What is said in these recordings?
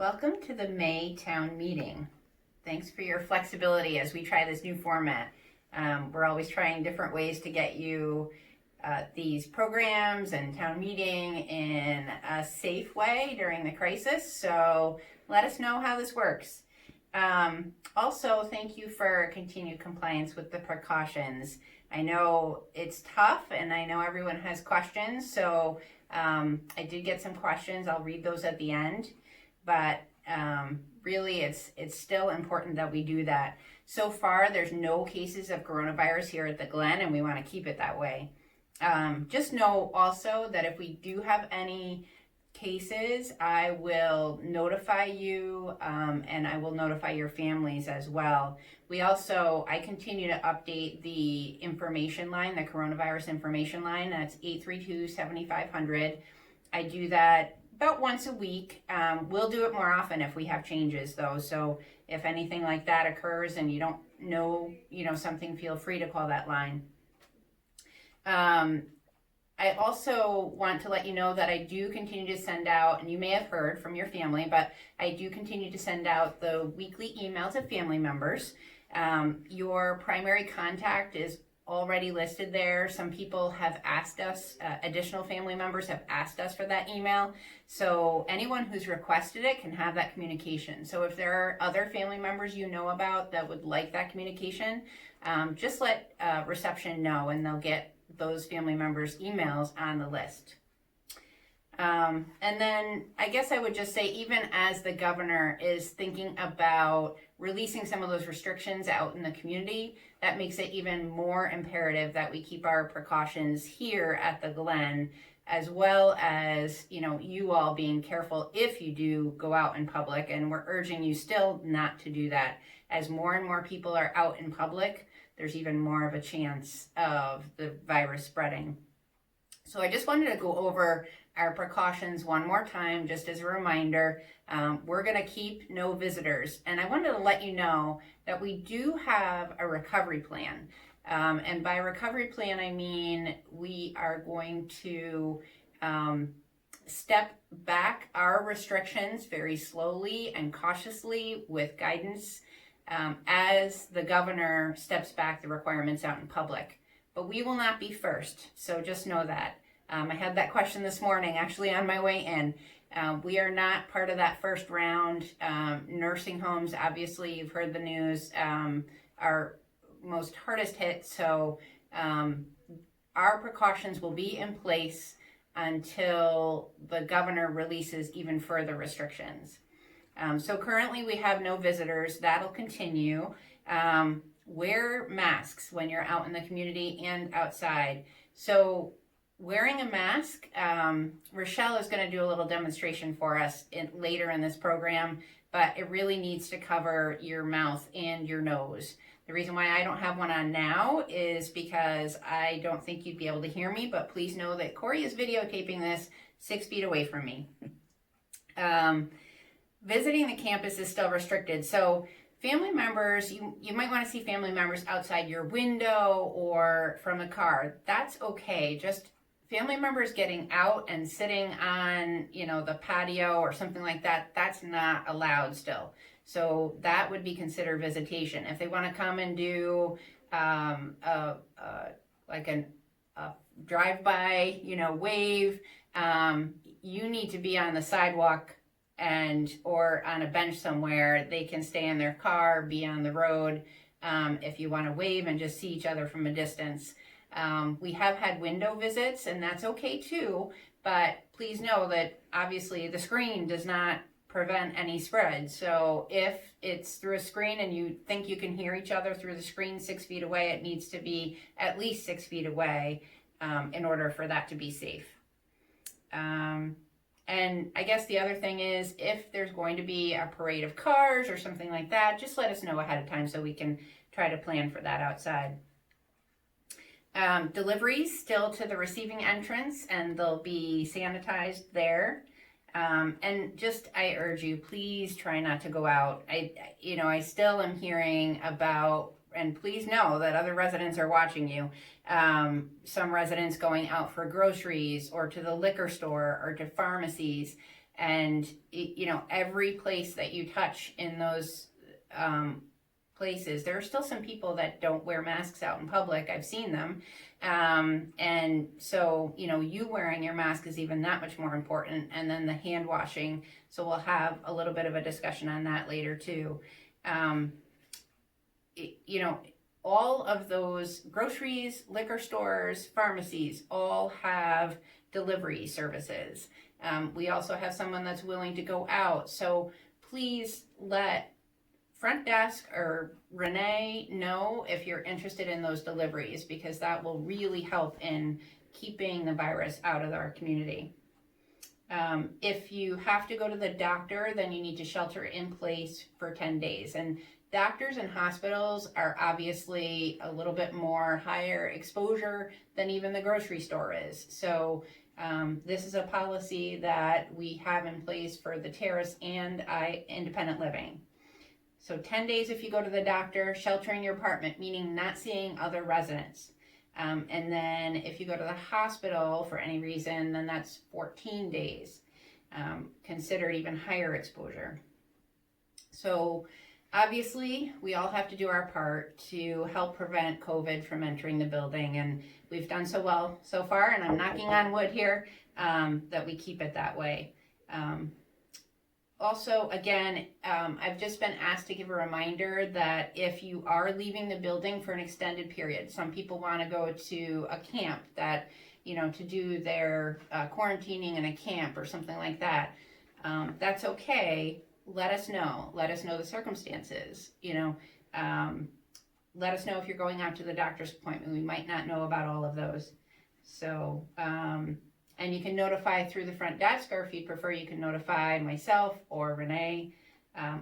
Welcome to the May town meeting. Thanks for your flexibility as we try this new format. We're always trying different ways to get you these programs and town meeting in a safe way during the crisis. So let us know how this works. Also, thank you for continued compliance with the precautions. I know it's tough and I know everyone has questions. So I did get some questions. I'll read those at the end. But really it's still important that we do that. So far, there's no cases of coronavirus here at the Glen, and we want to keep it that way. Just know also that if we do have any cases, I will notify you, and I will notify your families as well. I continue to update the information line, the coronavirus information line. That's 832-7500. I do that about once a week. We'll do it more often if we have changes though. So if anything like that occurs and you don't know, something, feel free to call that line. I also want to let you know that I do continue to send out, and you may have heard from your family, but I do continue to send out the weekly email to family members. Your primary contact is already listed there. Some people have asked us, additional family members have asked us for that email. So anyone who's requested it can have that communication. So if there are other family members you know about that would like that communication, just let reception know and they'll get those family members' emails on the list. And then I guess I would just say, even as the governor is thinking about releasing some of those restrictions out in the community, that makes it even more imperative that we keep our precautions here at the Glen, as well as, you all being careful if you do go out in public. And we're urging you still not to do that. As more and more people are out in public, there's even more of a chance of the virus spreading. So I just wanted to go over our precautions one more time, just as a reminder. We're going to keep no visitors. And I wanted to let you know that we do have a recovery plan. And by recovery plan, I mean we are going to step back our restrictions very slowly and cautiously with guidance as the governor steps back the requirements out in public. But we will not be first, so just know that. I had that question this morning, actually on my way in. We are not part of that first round. Nursing homes, obviously, you've heard the news, are most hardest hit. So our precautions will be in place until the governor releases even further restrictions. So currently we have no visitors. That'll continue. Wear masks when you're out in the community and outside. So wearing a mask, Rochelle is going to do a little demonstration for us later in this program, but it really needs to cover your mouth and your nose. The reason why I don't have one on now is because I don't think you'd be able to hear me, but please know that Corey is videotaping this 6 feet away from me. Visiting the campus is still restricted. So family members, you might want to see family members outside your window or from a car. That's okay. Just family members getting out and sitting on, the patio or something like that, that's not allowed still. So that would be considered visitation. If they want to come and do a drive-by, wave, you need to be on the sidewalk or on a bench somewhere. They can stay in their car, be on the road. If you want to wave and just see each other from a distance. We have had window visits, and that's okay too, but please know that obviously the screen does not prevent any spread. So if it's through a screen and you think you can hear each other through the screen 6 feet away, it needs to be at least 6 feet away in order for that to be safe. And I guess the other thing is, if there's going to be a parade of cars or something like that, just let us know ahead of time so we can try to plan for that outside. Deliveries still to the receiving entrance, and they'll be sanitized there. And just, I urge you, please try not to go out. I still am hearing about, and please know that other residents are watching you. Some residents going out for groceries or to the liquor store or to pharmacies. And, every place that you touch in those places, there are still some people that don't wear masks out in public. I've seen them. And so, you wearing your mask is even that much more important. And then the hand washing. So we'll have a little bit of a discussion on that later too. All of those groceries, liquor stores, pharmacies all have delivery services. We also have someone that's willing to go out. So please let front desk or Renee know if you're interested in those deliveries, because that will really help in keeping the virus out of our community. If you have to go to the doctor, then you need to shelter in place for 10 days. And doctors and hospitals are obviously a little bit more higher exposure than even the grocery store is. So this is a policy that we have in place for the Terrace and independent living. So 10 days if you go to the doctor, shelter in your apartment, meaning not seeing other residents. And then if you go to the hospital for any reason, then that's 14 days, considered even higher exposure. So obviously, we all have to do our part to help prevent COVID from entering the building, and we've done so well so far, and I'm knocking on wood here, that we keep it that way. Also, again, I've just been asked to give a reminder that if you are leaving the building for an extended period, some people want to go to a camp that, to do their quarantining in a camp or something like that. That's okay. Let us know. Let us know the circumstances. Let us know if you're going out to the doctor's appointment. We might not know about all of those. So, and you can notify through the front desk, or if you prefer, you can notify myself or Renee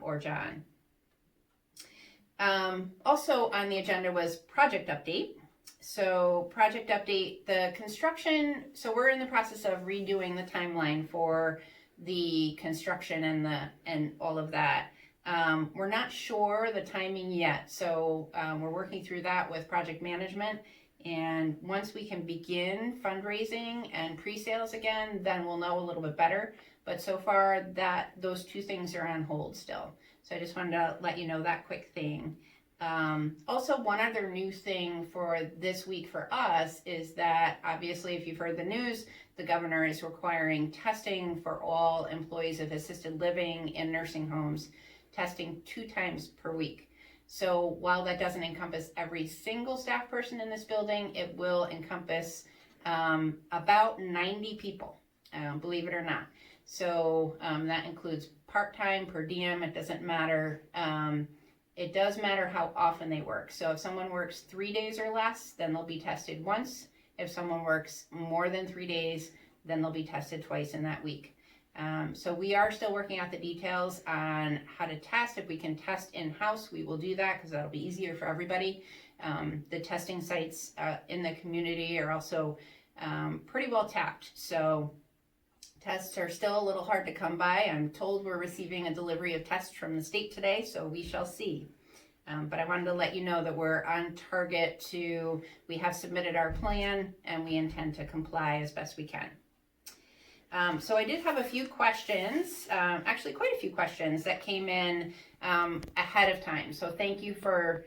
or John. Also on the agenda was project update. So project update, the construction, so we're in the process of redoing the timeline for the construction and all of that. We're not sure the timing yet, so we're working through that with project management. And once we can begin fundraising and pre-sales again, then we'll know a little bit better. But so far, those two things are on hold still. So I just wanted to let you know that quick thing. Also, one other new thing for this week for us is that, obviously, if you've heard the news, the governor is requiring testing for all employees of assisted living in nursing homes, testing 2 times per week. So while that doesn't encompass every single staff person in this building, it will encompass about 90 people, believe it or not. So that includes part-time, per diem, it doesn't matter. It does matter how often they work. So if someone works 3 days or less, then they'll be tested once. If someone works more than 3 days, then they'll be tested twice in that week. So we are still working out the details on how to test. If we can test in-house, we will do that because that'll be easier for everybody. The testing sites in the community are also pretty well tapped. So tests are still a little hard to come by. I'm told we're receiving a delivery of tests from the state today, so we shall see. But I wanted to let you know that we're on target we have submitted our plan and we intend to comply as best we can. So I did have a few questions, actually quite a few questions that came in ahead of time. So thank you for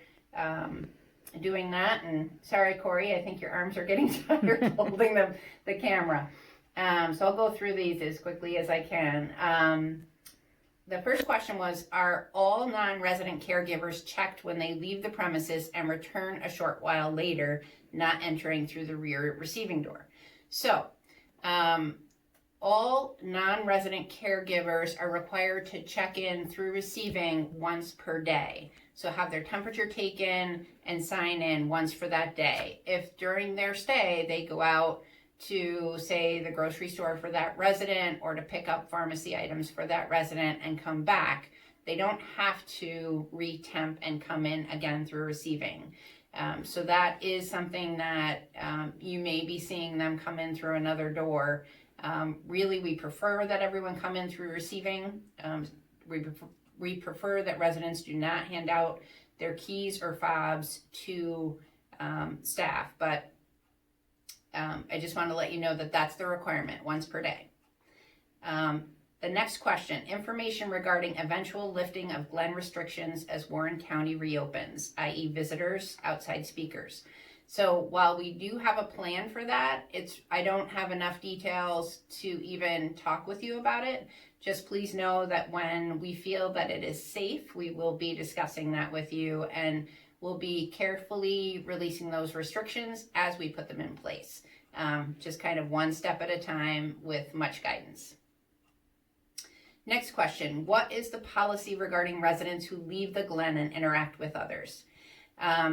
doing that. And sorry, Corey, I think your arms are getting tired holding the camera. So I'll go through these as quickly as I can. The first question was, are all non-resident caregivers checked when they leave the premises and return a short while later, not entering through the rear receiving door? So, all non-resident caregivers are required to check in through receiving once per day. So have their temperature taken and sign in once for that day. If during their stay they go out to, say, the grocery store for that resident or to pick up pharmacy items for that resident and come back, they don't have to re-temp and come in again through receiving. So that is something that you may be seeing them come in through another door. Really, we prefer that everyone come in through receiving. We prefer that residents do not hand out their keys or fobs to staff, but I just want to let you know that that's the requirement, once per day. The next question, information regarding eventual lifting of Glen restrictions as Warren County reopens, i.e. visitors, outside speakers. So while we do have a plan for that, I don't have enough details to even talk with you about it. Just please know that when we feel that it is safe, we will be discussing that with you, and we'll be carefully releasing those restrictions as we put them in place. Just kind of one step at a time with much guidance. Next question, what is the policy regarding residents who leave the Glen and interact with others?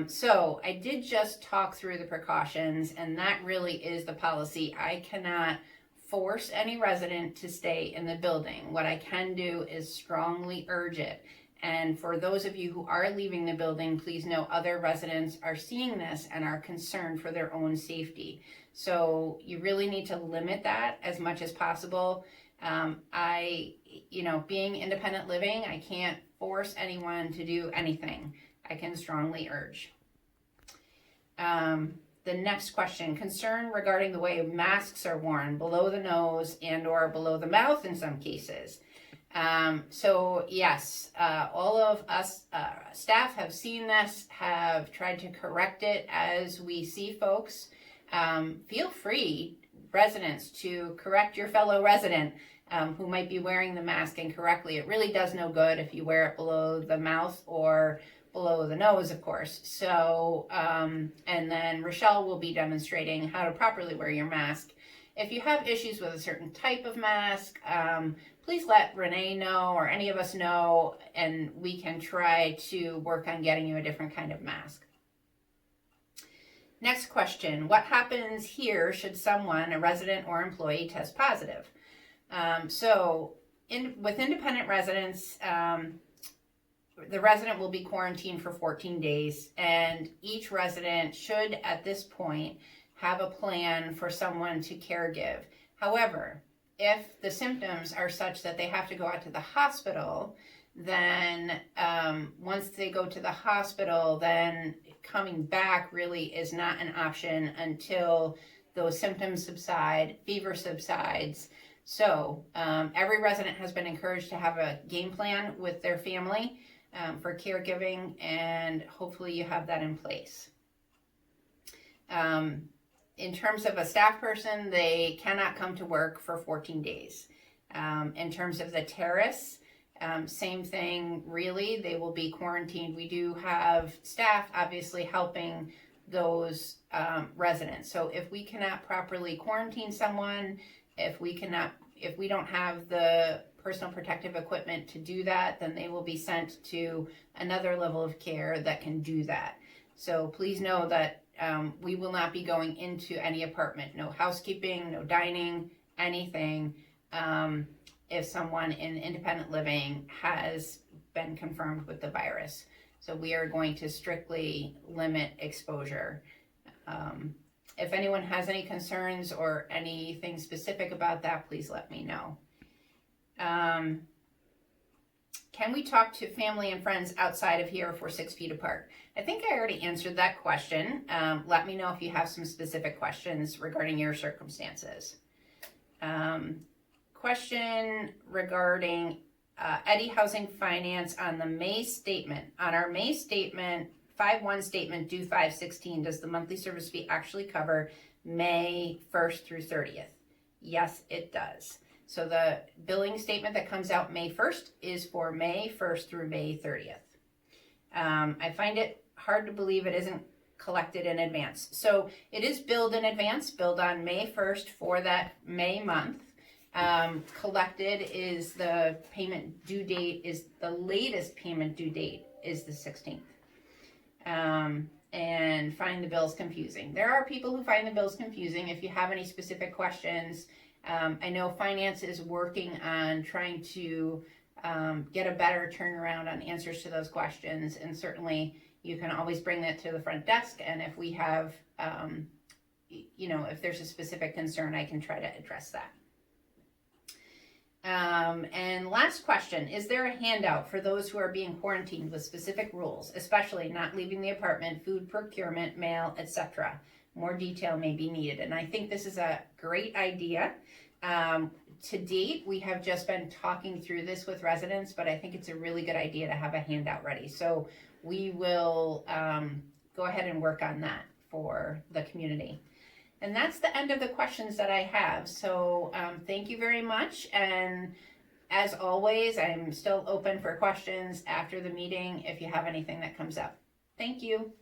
So I did just talk through the precautions, and that really is the policy. I cannot force any resident to stay in the building. What I can do is strongly urge it. And for those of you who are leaving the building, please know other residents are seeing this and are concerned for their own safety. So you really need to limit that as much as possible. Being independent living, I can't force anyone to do anything. I can strongly urge. The next question, concern regarding the way masks are worn below the nose and or below the mouth in some cases. So yes, all of us staff have seen this, have tried to correct it as we see folks. Feel free, residents, to correct your fellow resident who might be wearing the mask incorrectly. It really does no good if you wear it below the mouth or below the nose, of course. So, and then Rochelle will be demonstrating how to properly wear your mask. If you have issues with a certain type of mask, please let Renee know or any of us know, and we can try to work on getting you a different kind of mask. Next question, what happens here should someone, a resident or employee, test positive? With independent residents, the resident will be quarantined for 14 days, and each resident should, at this point, have a plan for someone to caregive. However, if the symptoms are such that they have to go out to the hospital, then once they go to the hospital, then coming back really is not an option until those symptoms subside, fever subsides. So every resident has been encouraged to have a game plan with their family for caregiving, and hopefully you have that in place. In terms of a staff person, they cannot come to work for 14 days. In terms of the terrace, same thing really, they will be quarantined. We do have staff obviously helping those residents. So if we cannot properly quarantine someone, if we don't have the personal protective equipment to do that, then they will be sent to another level of care that can do that. So please know that we will not be going into any apartment, no housekeeping, no dining, anything, if someone in independent living has been confirmed with the virus. So we are going to strictly limit exposure. If anyone has any concerns or anything specific about that, please let me know. Can we talk to family and friends outside of here if we're 6 feet apart? I think I already answered that question. Let me know if you have some specific questions regarding your circumstances. Question regarding Eddy Housing Finance on the May statement. On our May statement, 5/1 statement due 5/16, does the monthly service fee actually cover May 1st through 30th? Yes, it does. So the billing statement that comes out May 1st is for May 1st through May 30th. I find it hard to believe it isn't collected in advance. So it is billed in advance, billed on May 1st for that May month. Collected is the payment due date, is the latest payment due date is the 16th. And find the bills confusing. There are people who find the bills confusing. If you have any specific questions, I know finance is working on trying to get a better turnaround on answers to those questions, and certainly you can always bring that to the front desk, and if we have, if there's a specific concern, I can try to address that. And last question, is there a handout for those who are being quarantined with specific rules, especially not leaving the apartment, food procurement, mail, etc.? More detail may be needed. And I think this is a great idea. To date, we have just been talking through this with residents, but I think it's a really good idea to have a handout ready. So we will go ahead and work on that for the community. And that's the end of the questions that I have. So thank you very much. And as always, I'm still open for questions after the meeting if you have anything that comes up. Thank you.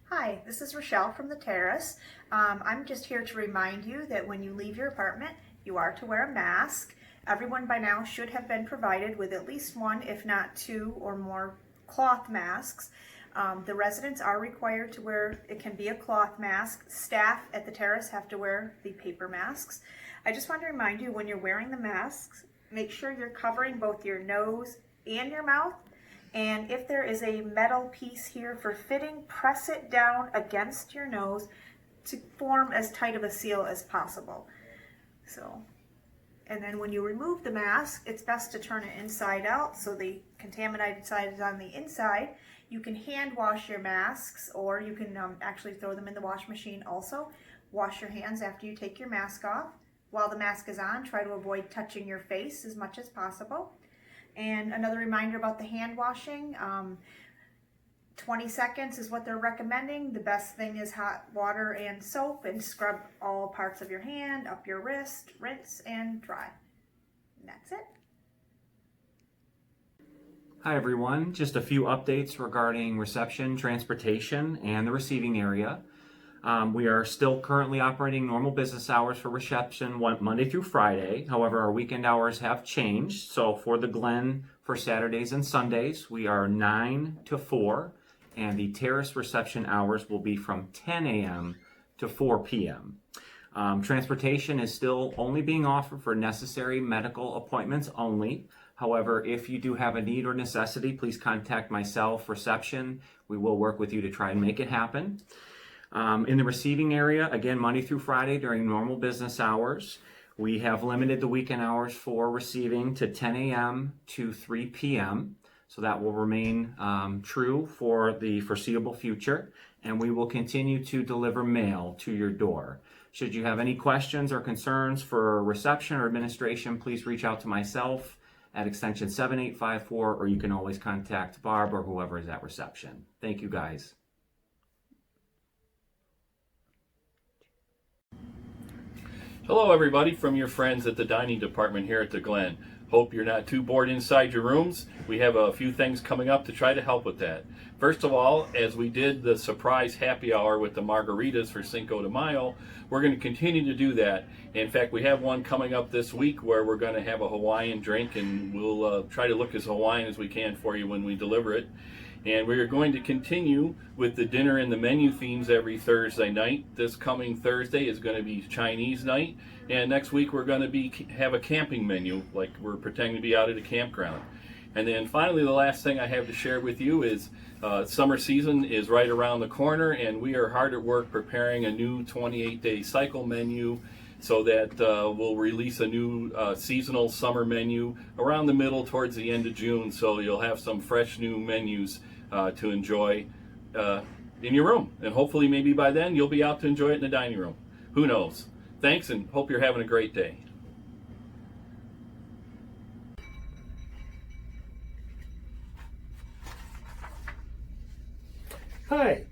Hi, this is Rochelle from the Terrace. I'm just here to remind you that when you leave your apartment, you are to wear a mask. Everyone by now should have been provided with at least one, if not two or more cloth masks. The residents are required to wear, it can be a cloth mask. Staff at the Terrace have to wear the paper masks. I just want to remind you, when you're wearing the masks, make sure you're covering both your nose and your mouth. And if there is a metal piece here for fitting, press it down against your nose to form as tight of a seal as possible. So, and then when you remove the mask, it's best to turn it inside out so the contaminated side is on the inside. You can hand wash your masks, or you can actually throw them in the wash machine also. Wash your hands after you take your mask off. While the mask is on, try to avoid touching your face as much as possible. And another reminder about the hand washing, 20 seconds is what they're recommending. The best thing is hot water and soap, and scrub all parts of your hand, up your wrist, rinse and dry. And that's it. Hi everyone, just a few updates regarding reception, transportation, and the receiving area. We are still currently operating normal business hours for reception Monday through Friday. However, our weekend hours have changed. So for the Glen, for Saturdays and Sundays, we are 9 to 4, and the Terrace reception hours will be from 10 a.m. to 4 p.m. Transportation is still only being offered for necessary medical appointments only. However, if you do have a need or necessity, please contact myself, reception. We will work with you to try and make it happen. In the receiving area, again, Monday through Friday during normal business hours, we have limited the weekend hours for receiving to 10 a.m. to 3 p.m. So that will remain true for the foreseeable future, and we will continue to deliver mail to your door. Should you have any questions or concerns for reception or administration, please reach out to myself at extension 7854, or you can always contact Barb or whoever is at reception. Thank you, guys. Hello everybody from your friends at the dining department here at the Glen. Hope you're not too bored inside your rooms. We have a few things coming up to try to help with that. First of all, as we did the surprise happy hour with the margaritas for Cinco de Mayo, we're going to continue to do that. In fact, we have one coming up this week where we're going to have a Hawaiian drink, and we'll try to look as Hawaiian as we can for you when we deliver it. And we are going to continue with the dinner and the menu themes every Thursday night. This coming Thursday is going to be Chinese night, and next week we're going to have a camping menu, like we're pretending to be out at a campground. And then finally, the last thing I have to share with you is summer season is right around the corner, and we are hard at work preparing a new 28-day cycle menu so that we'll release a new seasonal summer menu around the middle towards the end of June, so you'll have some fresh new menus to enjoy in your room. And hopefully maybe by then you'll be out to enjoy it in the dining room. Who knows? Thanks, and hope you're having a great day. Hi.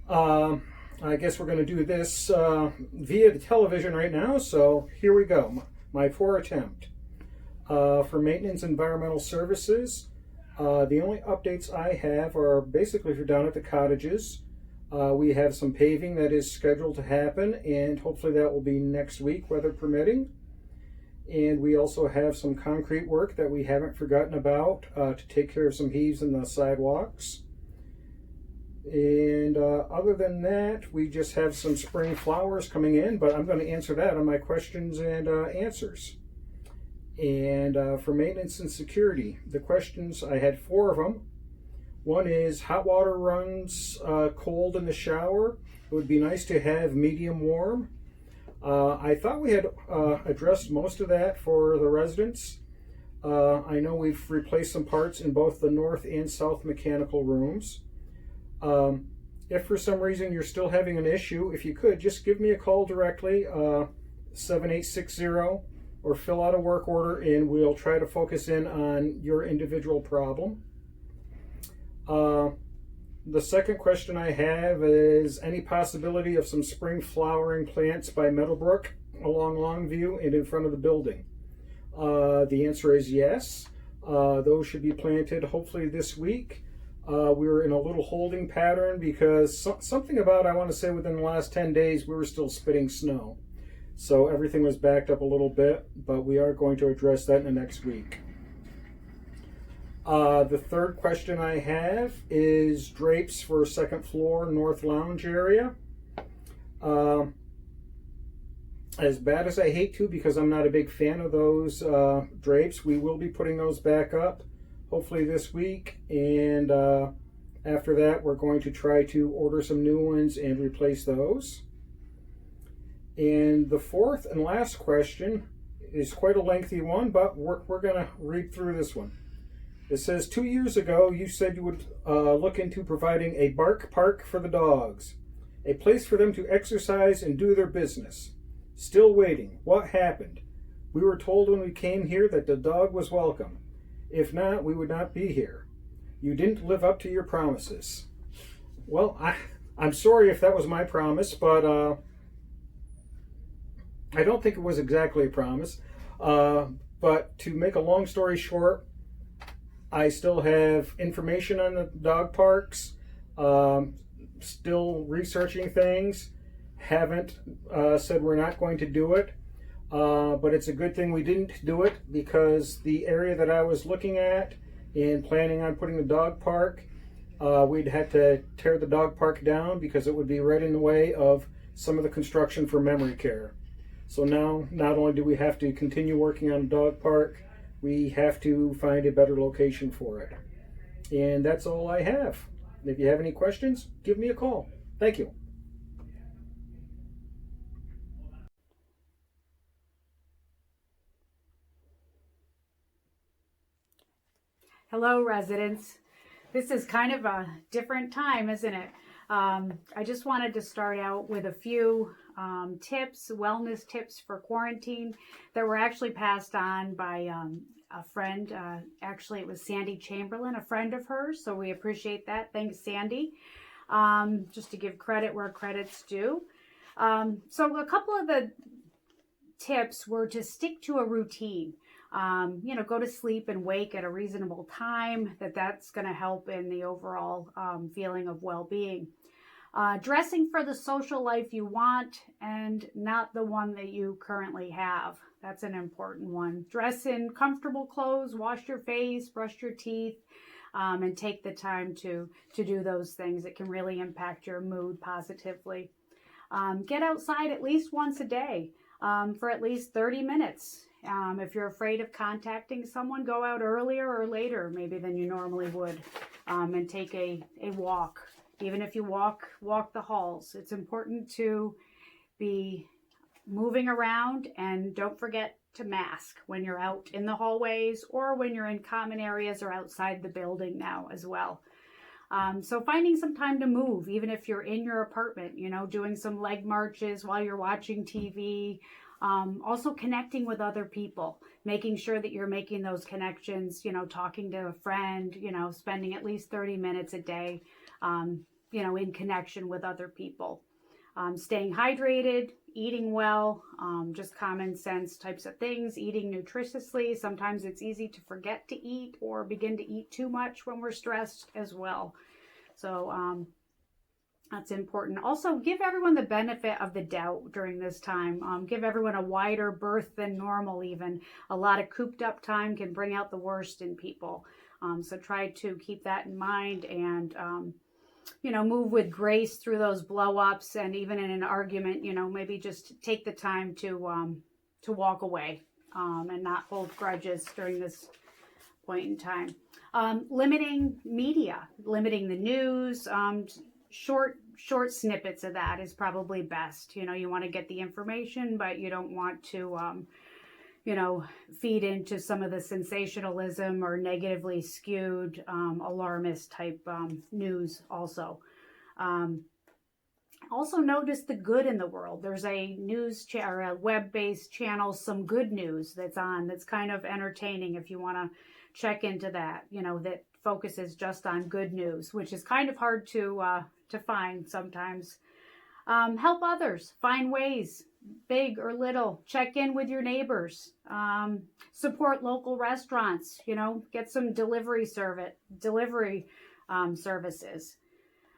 I guess we're going to do this via the television right now, so here we go. My poor attempt. For Maintenance Environmental Services, the only updates I have are basically if you're down at the cottages. We have some paving that is scheduled to happen, and hopefully that will be next week, weather permitting. And we also have some concrete work that we haven't forgotten about to take care of some heaves in the sidewalks. And other than that, we just have some spring flowers coming in, but I'm going to answer that on my questions and answers. And for maintenance and security, the questions, I had 4 of them. One is hot water runs cold in the shower. It would be nice to have medium warm. I thought we had addressed most of that for the residents. I know we've replaced some parts in both the north and south mechanical rooms. If for some reason you're still having an issue, if you could, just give me a call directly, 7860, or fill out a work order, and we'll try to focus in on your individual problem. The second question I have is any possibility of some spring flowering plants by Meadowbrook along Longview and in front of the building? The answer is yes. Those should be planted hopefully this week. We were in a little holding pattern because something about, I want to say within the last 10 days, we were still spitting snow. So everything was backed up a little bit, but we are going to address that in the next week. The third question I have is drapes for second floor north lounge area. As bad as I hate to, because I'm not a big fan of those drapes, we will be putting those back up hopefully this week, and after that we're going to try to order some new ones and replace those. And the fourth and last question is quite a lengthy one, but we're going to read through this one. It says, 2 years ago you said you would look into providing a bark park for the dogs, a place for them to exercise and do their business. Still waiting. What happened? We were told when we came here that the dog was welcome. If not, we would not be here. You didn't live up to your promises. Well, I'm sorry if that was my promise, but I don't think it was exactly a promise. But to make a long story short, I still have information on the dog parks, still researching things, haven't said we're not going to do it. But it's a good thing we didn't do it, because the area that I was looking at and planning on putting the dog park, we'd had to tear the dog park down because it would be right in the way of some of the construction for memory care. So now, not only do we have to continue working on the dog park, we have to find a better location for it. And that's all I have. If you have any questions, give me a call. Thank you. Hello, residents. This is kind of a different time, isn't it? I just wanted to start out with a few tips, wellness tips for quarantine that were actually passed on by a friend. Actually, it was Sandy Chamberlain, a friend of hers, so we appreciate that. Thanks, Sandy. Just to give credit where credit's due. So a couple of the tips were to stick to a routine. Go to sleep and wake at a reasonable time, that's going to help in the overall feeling of well-being. Dressing for the social life you want and not the one that you currently have. That's an important one. Dress in comfortable clothes, wash your face, brush your teeth, and take the time to do those things. It can really impact your mood positively. Get outside at least once a day for at least 30 minutes. If you're afraid of contacting someone, go out earlier or later maybe than you normally would, and take a walk. Even if you walk the halls, it's important to be moving around, and don't forget to mask when you're out in the hallways or when you're in common areas or outside the building now as well. So finding some time to move, even if you're in your apartment, doing some leg marches while you're watching TV. Also connecting with other people, making sure that you're making those connections, talking to a friend, spending at least 30 minutes a day, in connection with other people. Staying hydrated, eating well, just common sense types of things, eating nutritiously. Sometimes it's easy to forget to eat or begin to eat too much when we're stressed as well. So, that's important. Also, give everyone the benefit of the doubt during this time. Give everyone a wider berth than normal even. A lot of cooped up time can bring out the worst in people. So try to keep that in mind and, move with grace through those blow-ups, and even in an argument, maybe just take the time to walk away and not hold grudges during this point in time. Limiting media, limiting the news, short snippets of that is probably best. You want to get the information, but you don't want to, feed into some of the sensationalism or negatively skewed, alarmist type news also. Also notice the good in the world. There's a or a web-based channel, Some Good News, that's on, that's kind of entertaining if you want to check into that, that focuses just on good news, which is kind of hard to find sometimes. Help others, find ways, big or little. Check in with your neighbors. Support local restaurants, get some delivery services.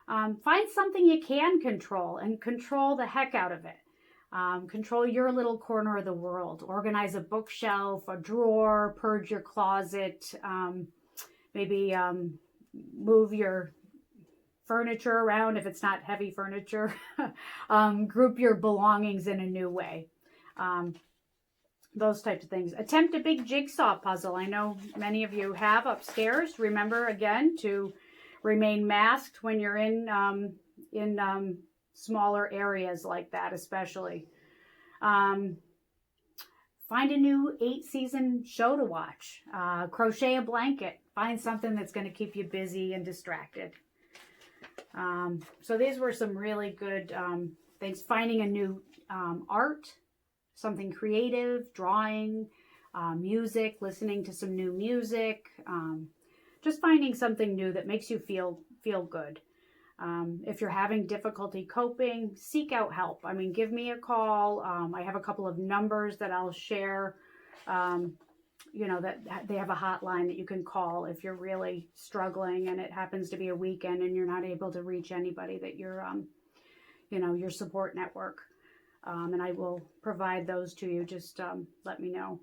Find something you can control and control the heck out of it. Control your little corner of the world. Organize a bookshelf, a drawer, purge your closet, maybe move your furniture around if it's not heavy furniture. Group your belongings in a new way. Those types of things. Attempt a big jigsaw puzzle. I know many of you have upstairs. Remember, again, to remain masked when you're in smaller areas like that, especially. Find a new 8-season show to watch. Crochet a blanket. Find something that's going to keep you busy and distracted. So these were some really good things. Finding a new art, something creative, drawing, music, listening to some new music. Just finding something new that makes you feel good. If you're having difficulty coping, seek out help. Give me a call. I have a couple of numbers that I'll share. That they have a hotline that you can call if you're really struggling and it happens to be a weekend and you're not able to reach anybody that your support network. And I will provide those to you. Just let me know.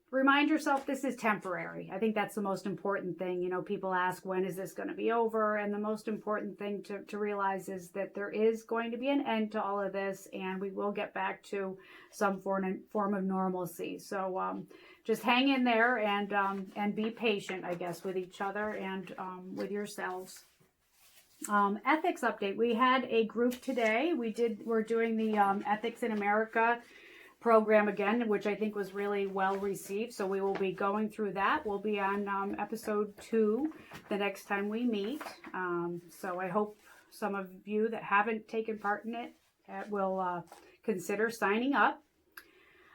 Remind yourself this is temporary. I think that's the most important thing. People ask, when is this going to be over? And the most important thing to realize is that there is going to be an end to all of this, and we will get back to some form of normalcy. So just hang in there and be patient, I guess, with each other and with yourselves. Ethics update. We had a group today. We're doing the Ethics in America program again, which I think was really well received. So we will be going through that. We'll be on episode 2 the next time we meet. So I hope some of you that haven't taken part in it will consider signing up.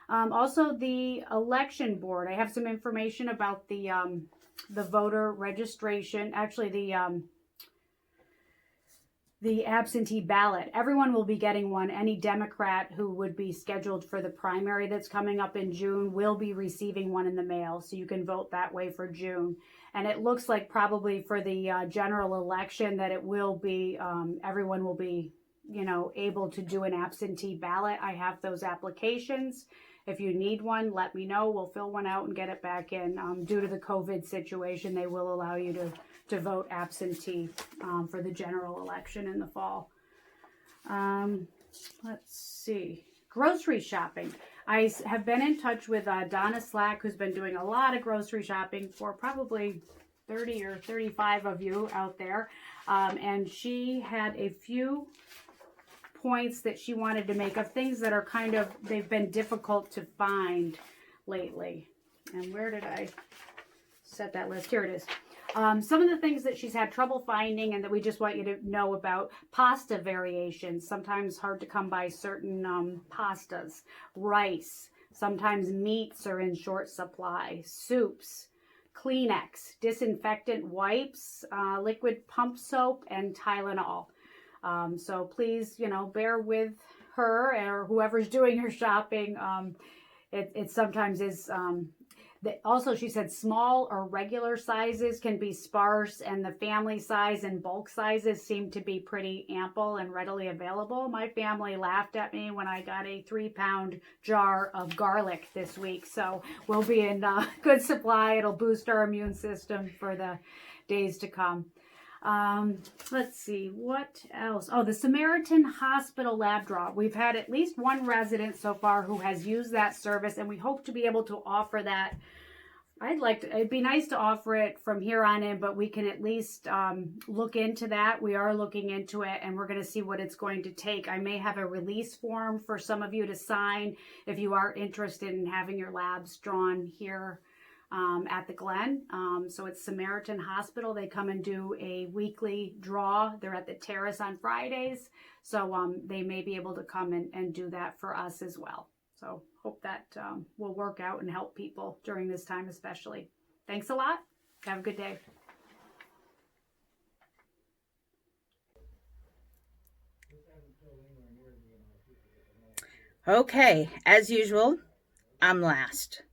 Also, the election board. I have some information about the voter registration. Actually, the absentee ballot. Everyone will be getting one. Any Democrat who would be scheduled for the primary that's coming up in June will be receiving one in the mail, so you can vote that way for June. And it looks like probably for the general election that it will be, everyone will be, able to do an absentee ballot. I have those applications. If you need one, let me know. We'll fill one out and get it back in. Due to the COVID situation, they will allow you to vote absentee for the general election in the fall. Let's see. Grocery shopping. I have been in touch with Donna Slack, who's been doing a lot of grocery shopping for probably 30 or 35 of you out there. And she had a few points that she wanted to make of things that are they've been difficult to find lately. And where did I set that list? Here it is. Some of the things that she's had trouble finding and that we just want you to know about: pasta variations, sometimes hard to come by certain pastas, rice, sometimes meats are in short supply, soups, Kleenex, disinfectant wipes, liquid pump soap, and Tylenol. So please, bear with her or whoever's doing her shopping. It sometimes is... Also, she said small or regular sizes can be sparse, and the family size and bulk sizes seem to be pretty ample and readily available. My family laughed at me when I got a 3-pound jar of garlic this week, so we'll be in good supply. It'll boost our immune system for the days to come. Let's see, what else? Oh, the Samaritan Hospital lab draw. We've had at least one resident so far who has used that service, and we hope to be able to offer that. It'd be nice to offer it from here on in, but we can at least look into that. We are looking into it, and we're going to see what it's going to take. I may have a release form for some of you to sign if you are interested in having your labs drawn here. at the Glen. So it's Samaritan Hospital. They come and do a weekly draw. They're at the Terrace on Fridays. So they may be able to come and do that for us as well. So hope that will work out and help people during this time especially. Thanks a lot. Have a good day. Okay, as usual, I'm last.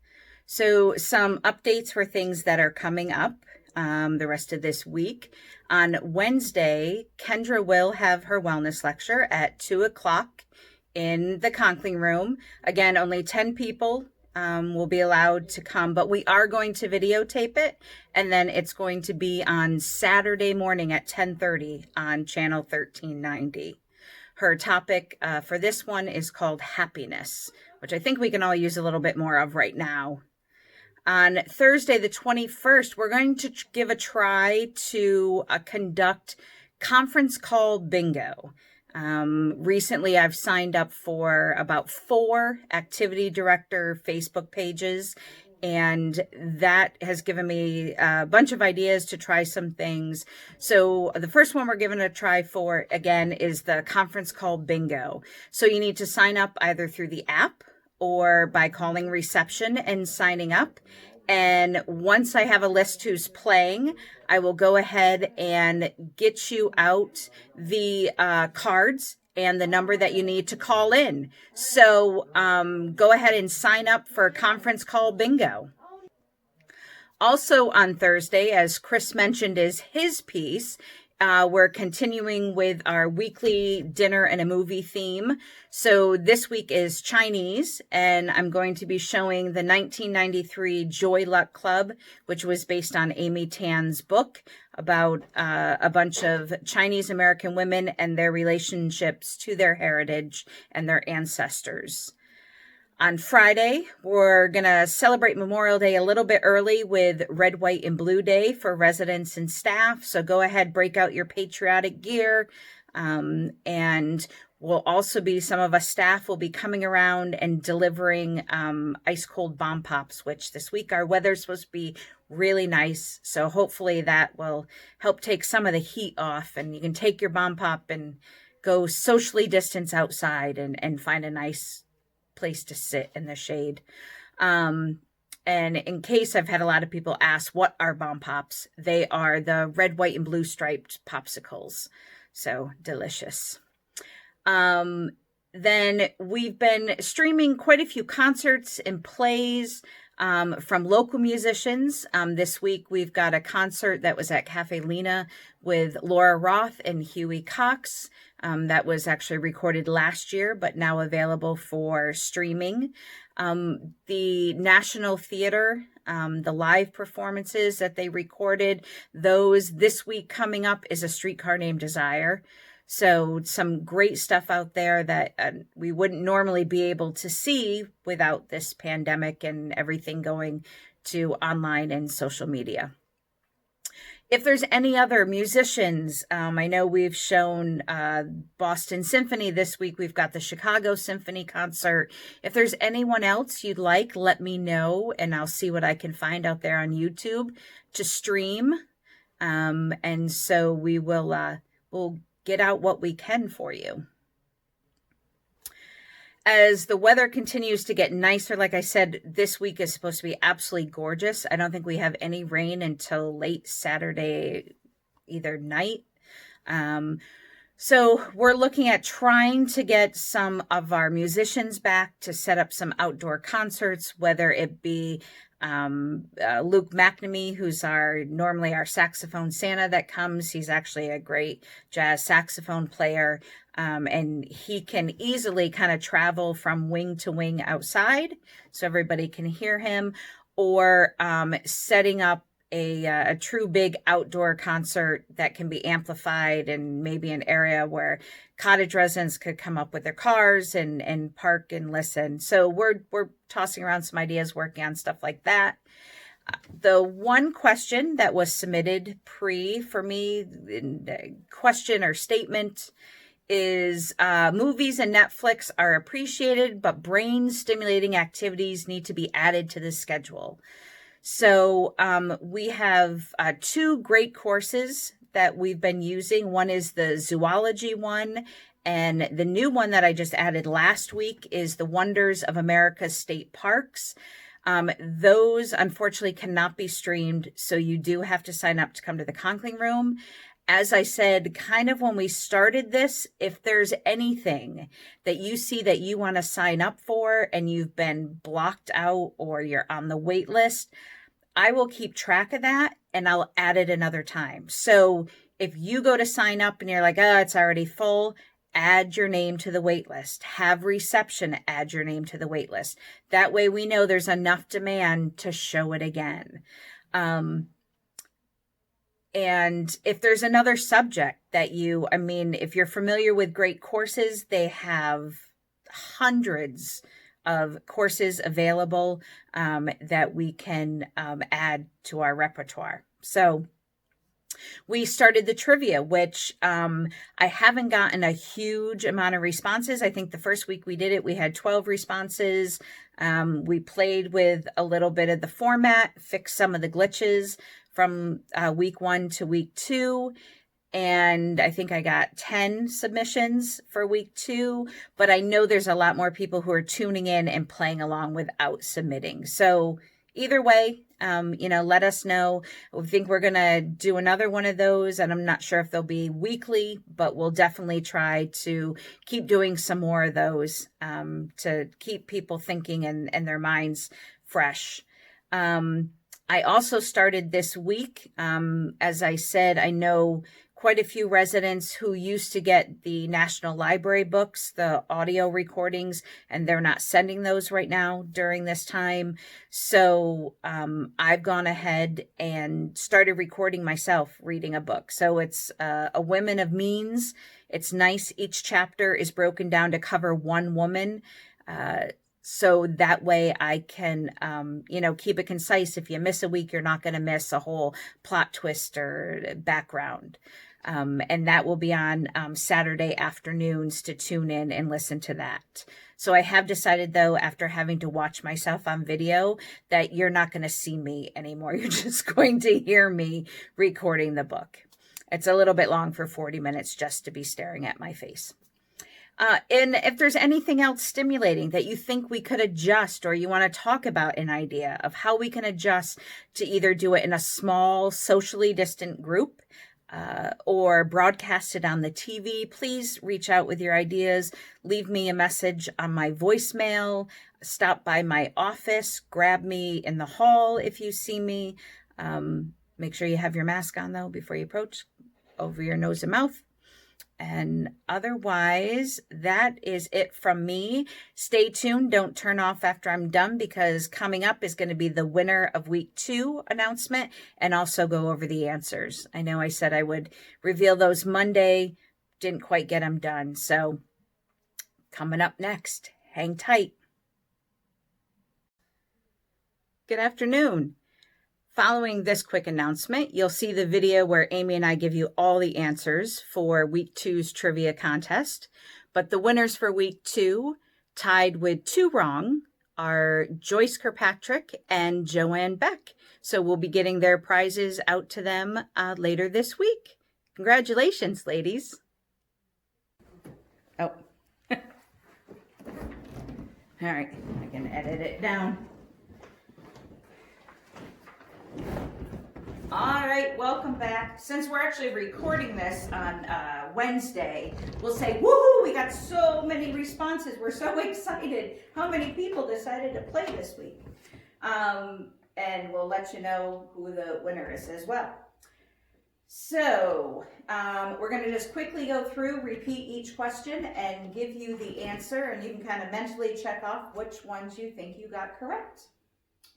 So some updates for things that are coming up the rest of this week. On Wednesday, Kendra will have her wellness lecture at 2 o'clock in the Conkling room. Again, only 10 people will be allowed to come, but we are going to videotape it, and then it's going to be on Saturday morning at 10:30 on channel 1390. Her topic for this one is called happiness, which I think we can all use a little bit more of right now. On Thursday, the 21st, we're going to give a try to conduct conference call bingo. Recently, I've signed up for about 4 activity director Facebook pages, and that has given me a bunch of ideas to try some things. So the first one we're giving a try for, again, is the conference call bingo. So you need to sign up either through the app or by calling reception and signing up. And once I have a list who's playing, I will go ahead and get you out the cards and the number that you need to call in. So go ahead and sign up for conference call bingo. Also on Thursday, as Chris mentioned, is his piece. We're continuing with our weekly dinner and a movie theme. So this week is Chinese, and I'm going to be showing the 1993 Joy Luck Club, which was based on Amy Tan's book about a bunch of Chinese American women and their relationships to their heritage and their ancestors. On Friday, we're going to celebrate Memorial Day a little bit early with Red, White, and Blue Day for residents and staff. So go ahead, break out your patriotic gear. And we'll also be, some of us staff will be coming around and delivering ice cold bomb pops, which this week our weather's supposed to be really nice. So hopefully that will help take some of the heat off, and you can take your bomb pop and go socially distance outside and find a nice place to sit in the shade. And in case I've had a lot of people ask, what are bomb pops? They are the red, white, and blue striped popsicles. So delicious. Then we've been streaming quite a few concerts and plays from local musicians. This week we've got a concert that was at Cafe Lena with Laura Roth and Huey Cox. That was actually recorded last year, but now available for streaming. The National Theater, the live performances that they recorded, those this week coming up is A Streetcar Named Desire. So some great stuff out there that we wouldn't normally be able to see without this pandemic and everything going to online and social media. If there's any other musicians, I know we've shown Boston Symphony this week. We've got the Chicago Symphony concert. If there's anyone else you'd like, let me know, and I'll see what I can find out there on YouTube to stream. And so we'll get out what we can for you. As the weather continues to get nicer, like I said, this week is supposed to be absolutely gorgeous. I don't think we have any rain until late Saturday, either night. So we're looking at trying to get some of our musicians back to set up some outdoor concerts, whether it be Luke McNamee, who's normally our saxophone Santa that comes. He's actually a great jazz saxophone player. And he can easily kind of travel from wing to wing outside so everybody can hear him, or setting up a true big outdoor concert that can be amplified, and maybe an area where cottage residents could come up with their cars and park and listen. So we're tossing around some ideas, working on stuff like that. The one question that was submitted for me, question or statement, is movies and Netflix are appreciated, but brain stimulating activities need to be added to the schedule. So we have two great courses that we've been using. One is the zoology one, and the new one that I just added last week is the Wonders of America's State Parks. Those unfortunately cannot be streamed, so you do have to sign up to come to the Conkling Room. As I said, kind of when we started this, if there's anything that you see that you want to sign up for and you've been blocked out or you're on the wait list, I will keep track of that and I'll add it another time. So if you go to sign up and you're like, oh, it's already full, add your name to the wait list. Have reception add your name to the wait list. That way we know there's enough demand to show it again. And if there's another subject that if you're familiar with great courses, they have hundreds of courses available that we can add to our repertoire. So we started the trivia, which I haven't gotten a huge amount of responses. I think the first week we did it, we had 12 responses. We played with a little bit of the format, fixed some of the glitches from week 1 to week 2. And I think I got 10 submissions for week 2, but I know there's a lot more people who are tuning in and playing along without submitting. So either way, let us know. We think we're going to do another one of those, and I'm not sure if they'll be weekly, but we'll definitely try to keep doing some more of those to keep people thinking and their minds fresh. I also started this week. As I said, I know quite a few residents who used to get the National Library books, the audio recordings, and they're not sending those right now during this time. So I've gone ahead and started recording myself reading a book. So it's a Women of Means. It's nice. Each chapter is broken down to cover one woman. So that way I can, keep it concise. If you miss a week, you're not going to miss a whole plot twist or background. And that will be on Saturday afternoons to tune in and listen to that. So I have decided, though, after having to watch myself on video, that you're not going to see me anymore. You're just going to hear me recording the book. It's a little bit long for 40 minutes just to be staring at my face. And if there's anything else stimulating that you think we could adjust, or you want to talk about an idea of how we can adjust to either do it in a small, socially distant group or broadcast it on the TV, please reach out with your ideas. Leave me a message on my voicemail. Stop by my office. Grab me in the hall if you see me. Make sure you have your mask on, though, before you approach, over your nose and mouth. And otherwise, that is it from me. Stay tuned. Don't turn off after I'm done, because coming up is going to be the winner of week 2 announcement and also go over the answers. I know I said I would reveal those Monday. Didn't quite get them done. So coming up next, hang tight. Good afternoon. Following this quick announcement, you'll see the video where Amy and I give you all the answers for week 2's trivia contest. But the winners for week 2, tied with 2 wrong, are Joyce Kirkpatrick and Joanne Beck. So we'll be getting their prizes out to them later this week. Congratulations, ladies. Oh. All right, I can edit it down. All right, welcome back. Since we're actually recording this on Wednesday, we'll say, woohoo, we got so many responses. We're so excited. How many people decided to play this week? And we'll let you know who the winner is as well. So we're going to just quickly go through, repeat each question, and give you the answer, and you can kind of mentally check off which ones you think you got correct.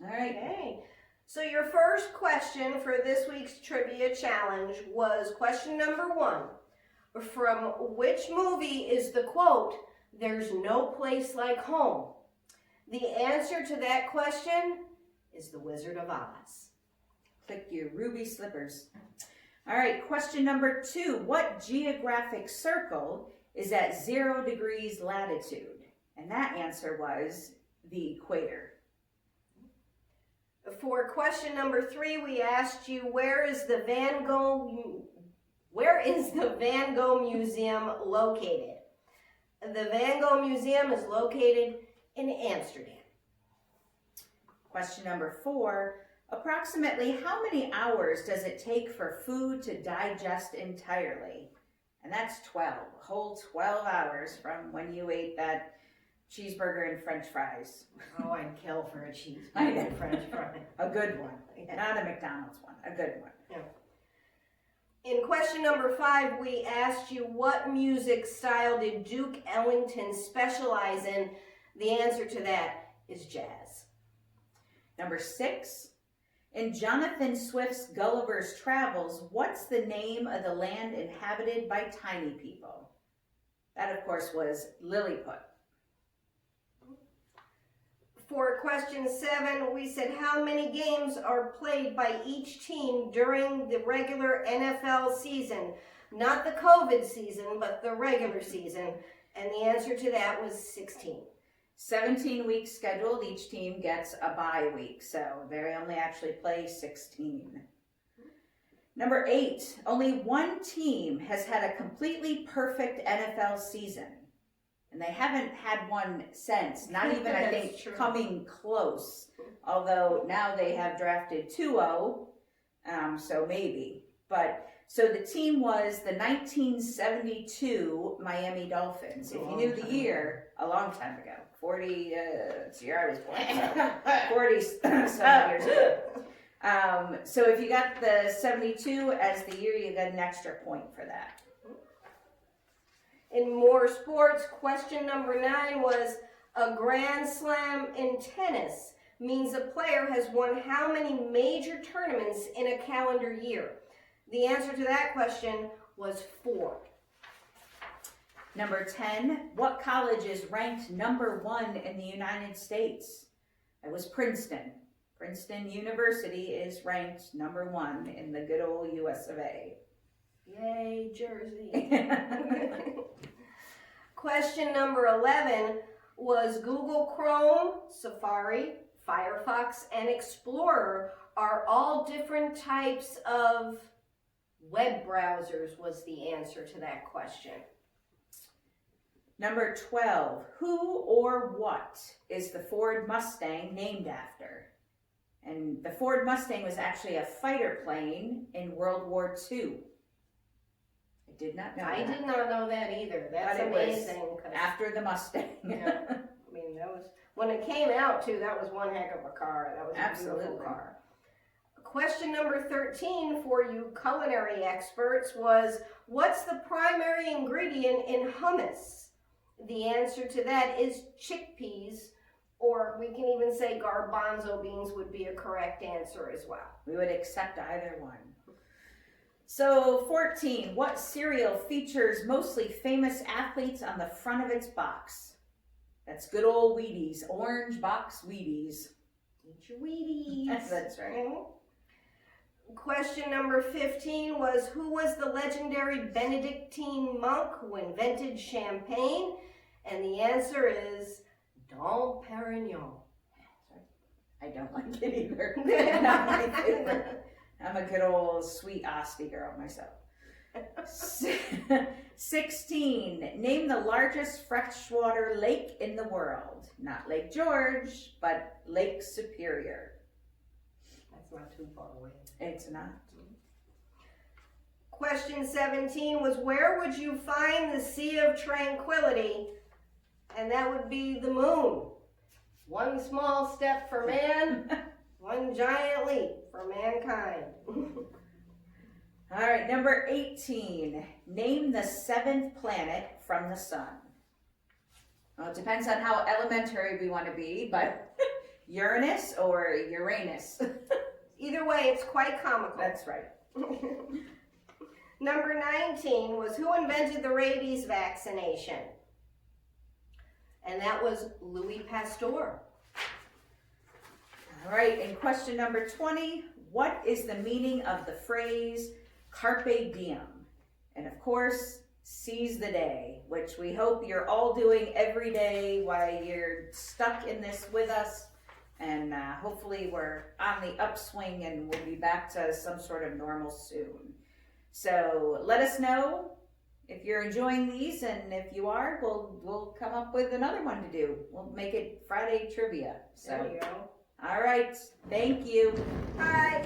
All right. Okay. So your first question for this week's trivia challenge was question number 1. From which movie is the quote, "There's no place like home"? The answer to that question is The Wizard of Oz. Click your ruby slippers. All right, question number 2. What geographic circle is at 0 degrees latitude? And that answer was the equator. For question number 3, we asked you, where is the Van Gogh Museum located? The Van Gogh Museum is located in Amsterdam. Question number 4. Approximately how many hours does it take for food to digest entirely? And that's 12. A whole 12 hours from when you ate that cheeseburger and french fries. Oh, I'd kill for a I cheeseburger know. and french fry. A good one. Not a McDonald's one. A good one. In question number 5, we asked you, what music style did Duke Ellington specialize in? The answer to that is jazz. Number 6. In Jonathan Swift's Gulliver's Travels, what's the name of the land inhabited by tiny people? That, of course, was Lilliput. For question 7, we said, how many games are played by each team during the regular NFL season? Not the COVID season, but the regular season. And the answer to that was 16. 17 weeks scheduled. Each team gets a bye week, so they only actually play 16. Number 8. Only one team has had a completely perfect NFL season. And they haven't had one since, not even, I think, True. coming close. Although now they have drafted 2-0, so maybe. But, so the team was the 1972 Miami Dolphins. If you knew the year, a long time ago. 40, it's the year I was born, so 40 some years ago. So if you got the 72 as the year, you got an extra point for that. In more sports, question number 9 was, a Grand Slam in tennis means a player has won how many major tournaments in a calendar year? The answer to that question was 4. Number 10, what college is ranked number 1 in the United States? It was Princeton. Princeton University is ranked number 1 in the good old US of A. Yay, Jersey. Question number 11 was, Google Chrome, Safari, Firefox, and Explorer are all different types of web browsers, was the answer to that question. Number 12, who or what is the Ford Mustang named after? And the Ford Mustang was actually a fighter plane in World War II. I did not know I that. did not know that either. That's But it was amazing. 'Cause, after the Mustang. yeah, I mean, that was, when it came out too, that was one heck of a car. That was a beautiful Absolutely. car. Question number 13 for you culinary experts was, what's the primary ingredient in hummus? The answer to that is chickpeas, or we can even say garbanzo beans would be a correct answer as well. We would accept either one. So 14, what cereal features mostly famous athletes on the front of its box? That's good old Wheaties, orange box Wheaties. Eat your Wheaties. That's right. Okay. Question number 15 was, who was the legendary Benedictine monk who invented champagne? And the answer is Dom Perignon. I don't like it either. Not my favorite. I'm a good old sweet Asti girl myself. 16. Name the largest freshwater lake in the world. Not Lake George, but Lake Superior. That's not too far away. It's not. Question 17 was, where would you find the Sea of Tranquility? And that would be the moon. One small step for man, one giant leap for mankind. All right, number 18. Name the 7th planet from the sun. Well, it depends on how elementary we want to be, but Uranus or Uranus. Either way, it's quite comical. That's right. Number 19 was, who invented the rabies vaccination? And that was Louis Pasteur. All right, and question number 20. What is the meaning of the phrase carpe diem? And of course, seize the day, which we hope you're all doing every day while you're stuck in this with us. And hopefully we're on the upswing and we'll be back to some sort of normal soon. So let us know if you're enjoying these, and if you are, we'll come up with another one to do. We'll make it Friday trivia. So There you go. all right, thank you. Bye.